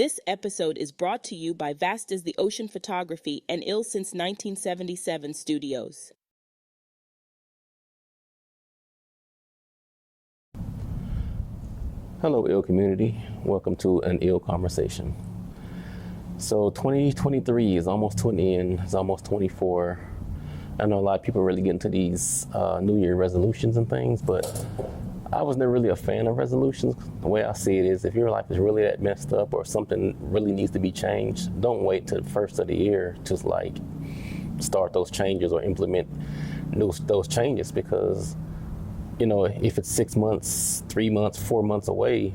This episode is brought to you by Vast as the Ocean Photography and Ill Since 1977 Studios. Hello, Ill community. Welcome to an Ill Conversation. So 2023 is almost to an end. It's almost 24. I know a lot of people really get into these New Year resolutions and things, but I was never really a fan of resolutions. The way I see it is, if your life is really that messed up or something really needs to be changed, don't wait till the first of the year to start those changes or implement those changes, because if it's 6 months, 3 months, 4 months away,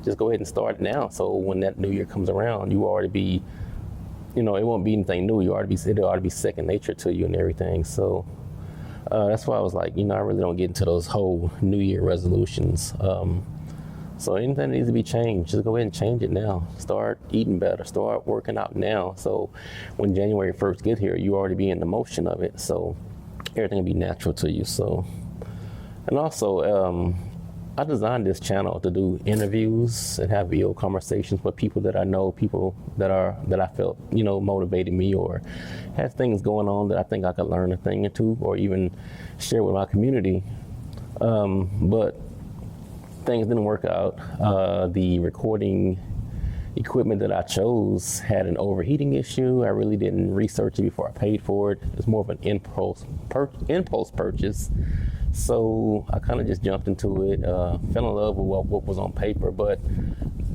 just go ahead and start now. So when that new year comes around, you already be, it won't be anything new. It'll already be second nature to you and everything. So that's why I was like, I really don't get into those whole New Year resolutions. So anything that needs to be changed, just go ahead and change it now. Start eating better, start working out now. So when January 1st get here, you already be in the motion of it. So everything will be natural to you. So, and also, I designed this channel to do interviews and have real conversations with people that I know, people that I felt, motivated me or had things going on that I think I could learn a thing or two or even share with my community. But things didn't work out. The recording equipment that I chose had an overheating issue. I really didn't research it before I paid for it. It's more of an impulse purchase. So I kind of just jumped into it, fell in love with what was on paper, but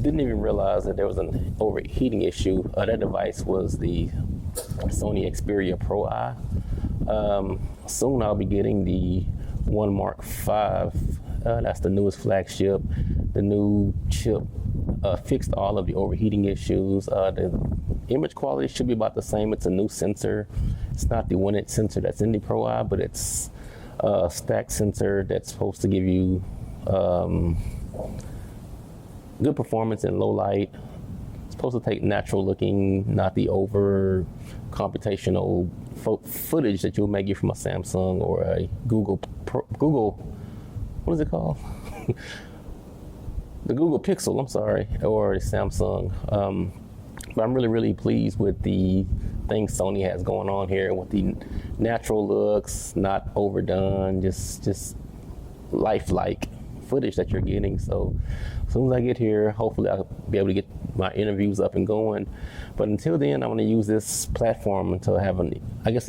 didn't even realize that there was an overheating issue. That device was the Sony Xperia Pro I. Soon I'll be getting the One Mark V. That's the newest flagship. The new chip fixed all of the overheating issues. The image quality should be about the same. It's a new sensor. It's not the 1-inch sensor that's in the Pro I, but it's stack sensor that's supposed to give you good performance in low light. It's supposed to take natural looking, not the over computational footage that you'll make from a Samsung or a Google, what is it called? The Google Pixel, I'm sorry, or Samsung. But I'm really, really pleased with the things Sony has going on here with the natural looks, not overdone, just lifelike footage that you're getting. So as soon as I get here, hopefully I'll be able to get my interviews up and going. But until then, I'm going to use this platform to have an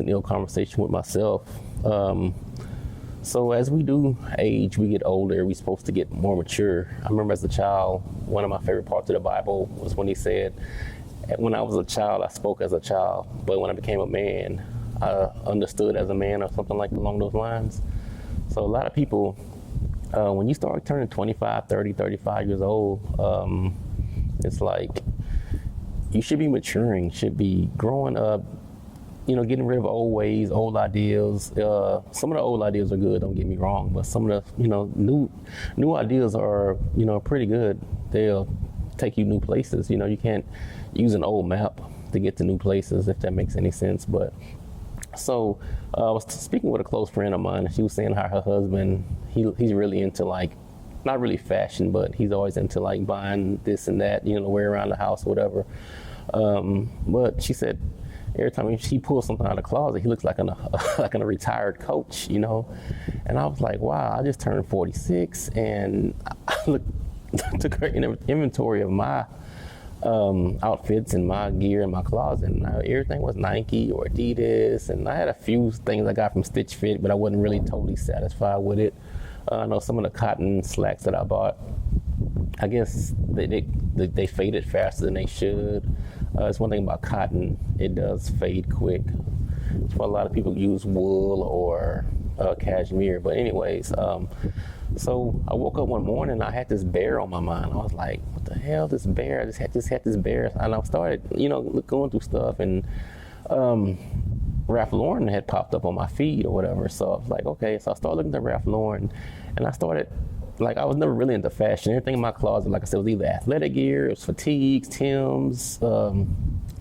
ill conversation with myself. So as we do age, we get older, we're supposed to get more mature. I remember as a child, one of my favorite parts of the Bible was when he said, when I was a child, I spoke as a child, but when I became a man, I understood as a man, or something along those lines. So a lot of people, when you start turning 25, 30, 35 years old, it's like you should be maturing, should be growing up, getting rid of old ways, old ideals. Some of the old ideas are good, don't get me wrong, but some of the, new ideas are, pretty good. They'll take you new places. You can't use an old map to get to new places, if that makes any sense. But so I was speaking with a close friend of mine, and she was saying how her husband, he's really into not really fashion, but he's always into buying this and that, wear around the house or whatever. But she said every time she pulls something out of the closet, he looks like a retired coach, And I was like, wow, I just turned 46, and I took her inventory of my outfits and my gear in my closet, and everything was Nike or Adidas, and I had a few things I got from Stitch Fit, but I wasn't really totally satisfied with it. I know some of the cotton slacks that I bought, I guess they faded faster than they should. It's one thing about cotton, it does fade quick. That's why a lot of people use wool or cashmere. But anyways, so I woke up one morning and I had this bear on my mind. I was like, what the hell, this bear? I just had this bear. And I started, going through stuff, and Ralph Lauren had popped up on my feed or whatever. So I was like, okay. So I started looking at Ralph Lauren, and I started, I was never really into fashion. Everything in my closet, like I said, was either athletic gear, it was fatigues, Timbs,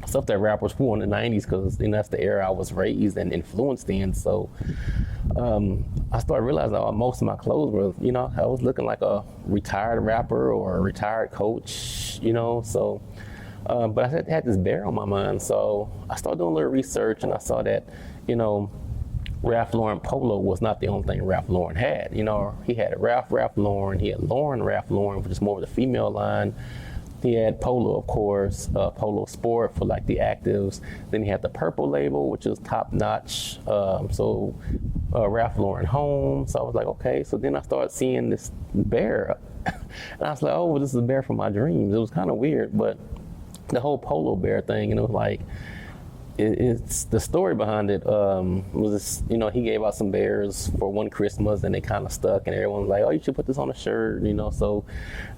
stuff that rappers wore in the 90s, because that's the era I was raised and influenced in. So I started realizing most of my clothes were, I was looking like a retired rapper or a retired coach, So But I had this bear on my mind, so I started doing a little research, and I saw that, you know, Ralph Lauren Polo was not the only thing Ralph Lauren had. You know, he had Ralph Lauren, he had Lauren Ralph Lauren, which is more of the female line. He had Polo, of course, Polo Sport for like the actives. Then he had the purple label, which is top notch. Ralph Lauren Home. So I was like, okay. So then I started seeing this bear, and I was like, oh, this is a bear from my dreams. It was kind of weird, but the whole Polo bear thing, and it was like, it's the story behind it was this, you know, he gave out some bears for one Christmas and they kind of stuck, and everyone was like, oh, you should put this on a shirt, you know. So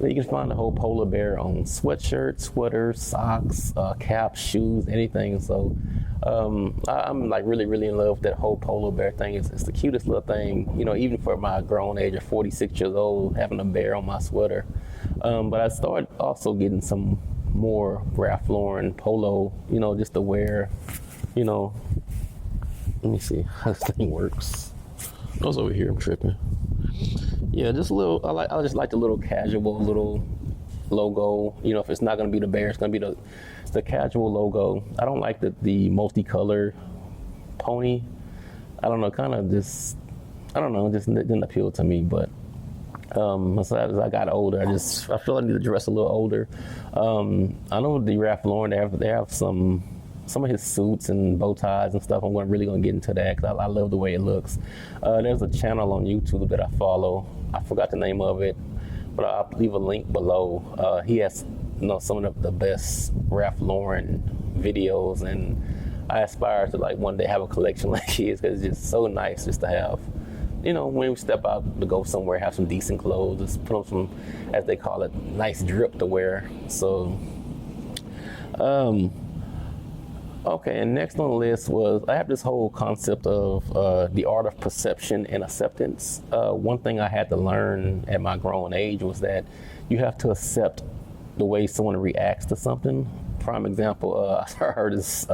you can find the whole polar bear on sweatshirts, sweaters, socks, caps, shoes, anything. So I'm like really in love with that whole polar bear thing. It's the cutest little thing, you know, even for my grown age of 46 years old, having a bear on my sweater. But I started also getting some more Ralph Lauren Polo, you know, just to wear, you know. Let me see how this thing works. I was over here, I'm tripping. Yeah, just a little, I just like the little casual little logo. You know, if it's not gonna be the bear, it's gonna be the casual logo. I don't like the multicolored pony. I don't know, kind of just, I don't know, just didn't appeal to me. But as I got older, I feel I need to dress a little older. I know the Ralph Lauren, they have some of his suits and bow ties and stuff. I'm really gonna get into that because I love the way it looks. There's a channel on YouTube that I follow. I forgot the name of it, but I'll leave a link below. He has, you know, some of the best Ralph Lauren videos, and I aspire to like one day have a collection like his, because it's just so nice just to have. You know, when we step out to go somewhere, have some decent clothes, just put on some, as they call it, nice drip to wear. So, okay, and next on the list was, I have this whole concept of the art of perception and acceptance. One thing I had to learn at my grown age was that you have to accept the way someone reacts to something. Prime example, I heard this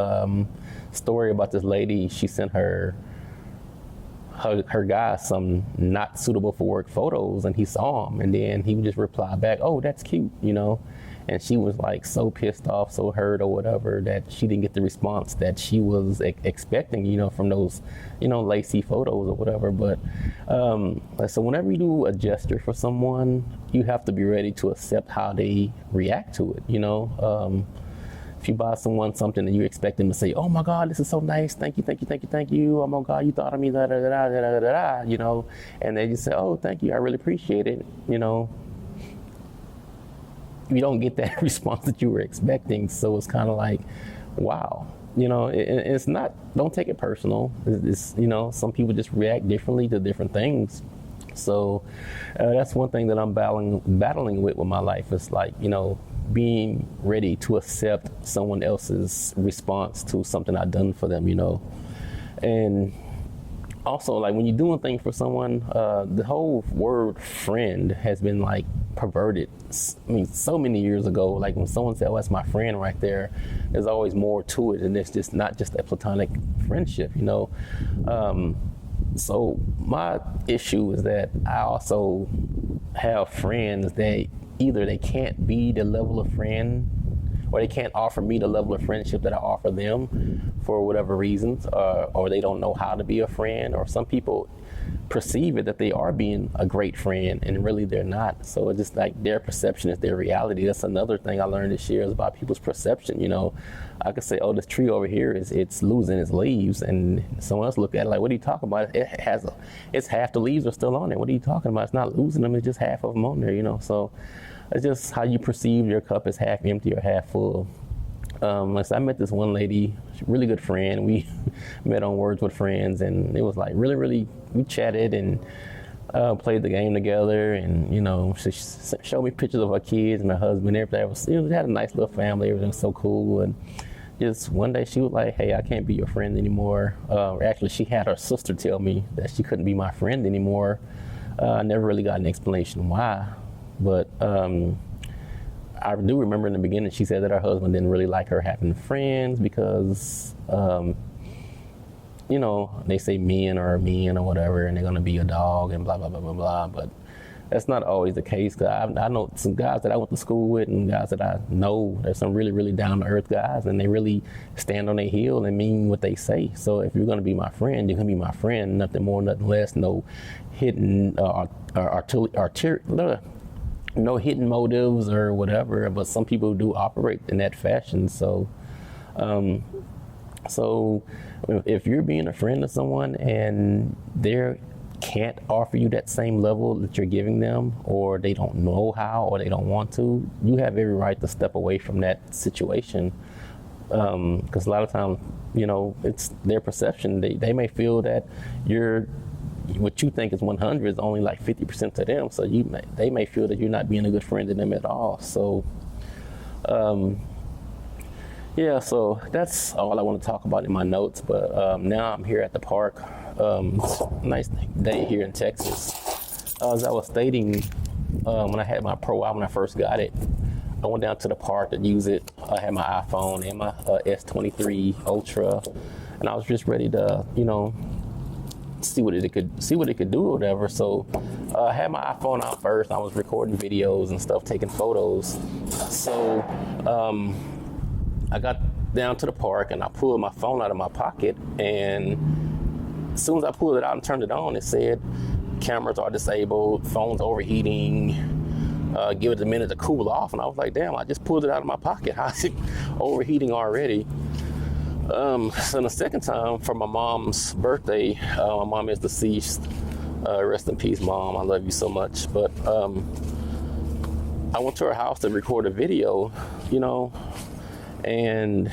story about this lady. She sent her guy some not suitable for work photos, and he saw them, and then he would just reply back, oh, that's cute, you know. And she was like so pissed off, so hurt or whatever, that she didn't get the response that she was expecting, you know, from those, you know, lacy photos or whatever. But so whenever you do a gesture for someone, you have to be ready to accept how they react to it, you know. If you buy someone something and you expect them to say, oh my God, this is so nice, thank you, oh my God, you thought of me, da da da da da da da, you know, and they just say, oh, thank you, I really appreciate it, you know. You don't get that response that you were expecting, so it's kind of like, wow, you know. It's not, don't take it personal. It's, you know, some people just react differently to different things. So that's one thing that I'm battling with my life. It's like, you know, being ready to accept someone else's response to something I've done for them, you know. And also, like, when you're doing things for someone, the whole word friend has been like perverted. I mean, so many years ago, like when someone said, oh, that's my friend right there, there's always more to it, and it's just not just a platonic friendship, you know. So my issue is that I also have friends that either they can't be the level of friend, or they can't offer me the level of friendship that I offer them for whatever reasons, or they don't know how to be a friend, or some people perceive it that they are being a great friend and really they're not. So it's just like their perception is their reality. That's another thing I learned this year, is about people's perception. You know, I could say, oh, this tree over here it's losing its leaves, and someone else look at it like, what are you talking about? It's half the leaves are still on it. What are you talking about? It's not losing them, it's just half of them on there, you know. So it's just how you perceive your cup is half empty or half full. Like I met this one lady, really good friend. We met on Words with Friends, and it was like really, we chatted and played the game together, and, you know, she showed me pictures of her kids and her husband. Everything was, you know, they had a nice little family. Everything was so cool. And just one day she was like, hey, I can't be your friend anymore. Actually, she had her sister tell me that she couldn't be my friend anymore. I never really got an explanation why, but I do remember in the beginning she said that her husband didn't really like her having friends because, you know, they say men are men or whatever, and they're gonna be a dog and blah blah blah blah blah. But that's not always the case. Cause I know some guys that I went to school with and guys that I know. There's some really, really down to earth guys, and they really stand on their heel and mean what they say. So if you're gonna be my friend, you're gonna be my friend. Nothing more, nothing less. No hidden no hidden motives or whatever. But some people do operate in that fashion. So if you're being a friend to someone and they can't offer you that same level that you're giving them, or they don't know how, or they don't want to, you have every right to step away from that situation. Because a lot of times, it's their perception. They may feel that what you think is 100 is only like 50% to them. So they may feel that you're not being a good friend to them at all. So, yeah, so that's all I want to talk about in my notes. But now I'm here at the park. Nice day here in Texas. As I was stating, when I had my Pro I when I first got it, I went down to the park to use it. I had my iPhone and my S23 Ultra, and I was just ready to, see what it could do or whatever. So I had my iPhone out first. I was recording videos and stuff, taking photos. So I got down to the park and I pulled my phone out of my pocket, and as soon as I pulled it out and turned it on, it said cameras are disabled, phone's overheating, give it a minute to cool off. And I was like, damn, I just pulled it out of my pocket. How's it overheating already? So the second time, for my mom's birthday, my mom is deceased. Rest in peace, Mom. I love you so much. But I went to her house to record a video, and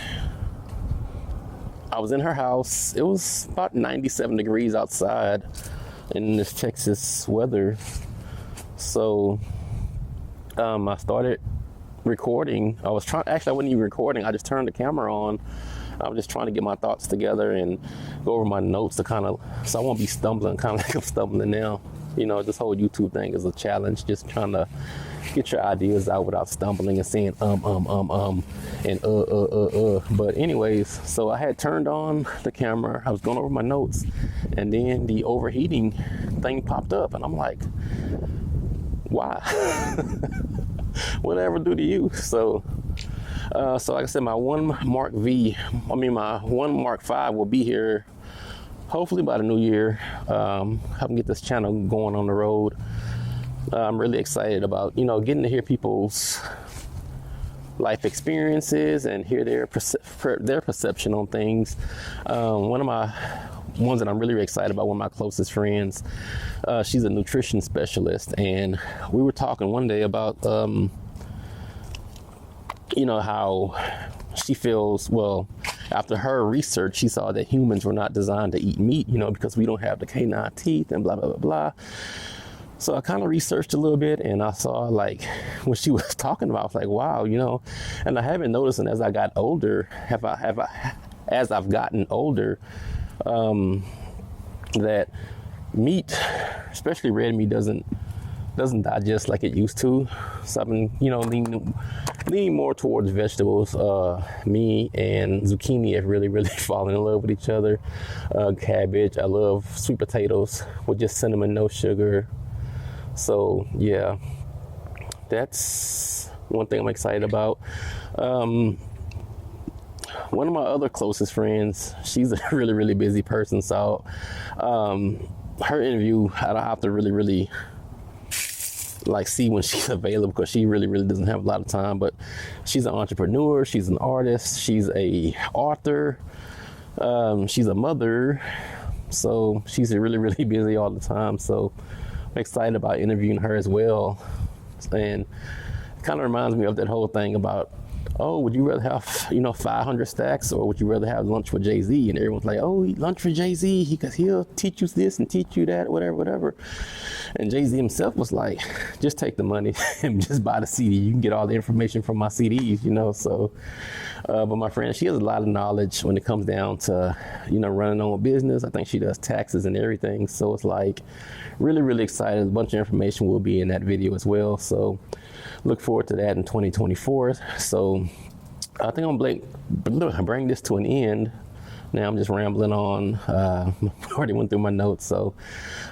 I was in her house. It was about 97 degrees outside in this Texas weather. So I started recording. I wasn't even recording. I just turned the camera on. I was just trying to get my thoughts together and go over my notes so I won't be stumbling, kind of like I'm stumbling now. This whole YouTube thing is a challenge, just trying to get your ideas out without stumbling and saying and But anyways, so I had turned on the camera. I was going over my notes, and then the overheating thing popped up, and I'm like, why? Whatever do to you? So like I said, my one Mark V will be here hopefully by the new year. Help me get this channel going on the road. I'm really excited about, getting to hear people's life experiences and hear their perception on things. One of my ones that I'm really excited about, one of my closest friends, she's a nutrition specialist, and we were talking one day about how she feels, after her research, she saw that humans were not designed to eat meat, because we don't have the canine teeth and blah, blah, blah, blah. So I kind of researched a little bit, and I saw like what she was talking about. I was like, wow, and I haven't noticed, and as I got older, as I've gotten older, that meat, especially red meat, doesn't digest like it used to. So I've been, leaning more towards vegetables. Me and zucchini have really, really fallen in love with each other. Cabbage, I love sweet potatoes with just cinnamon, no sugar. So yeah, that's one thing I'm excited about. One of my other closest friends, she's a really, really busy person. So her interview, I don't have to really see when she's available, because she really doesn't have a lot of time. But she's an entrepreneur, she's an artist, she's a author, she's a mother, so she's really busy all the time. So I'm excited about interviewing her as well. And it kind of reminds me of that whole thing about, would you rather have 500 stacks, or would you rather have lunch with Jay-Z? And everyone's like, eat lunch with Jay-Z, because he'll teach you this and teach you that, whatever. And Jay-Z himself was like, just take the money and just buy the CD. You can get all the information from my CDs, So, but my friend, she has a lot of knowledge when it comes down to, running on a business. I think she does taxes and everything. So it's like really excited. A bunch of information will be in that video as well. So look forward to that in 2024. So I think I'm gonna bring this to an end. Now I'm just rambling on. Already went through my notes. So,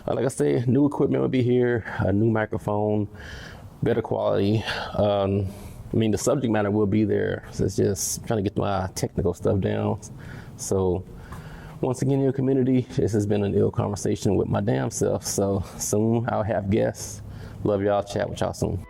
like I say, new equipment will be here, a new microphone, better quality. The subject matter will be there. So it's just trying to get my technical stuff down. So, once again, your community, this has been an ill conversation with my damn self. So soon I'll have guests. Love y'all. Chat with y'all soon.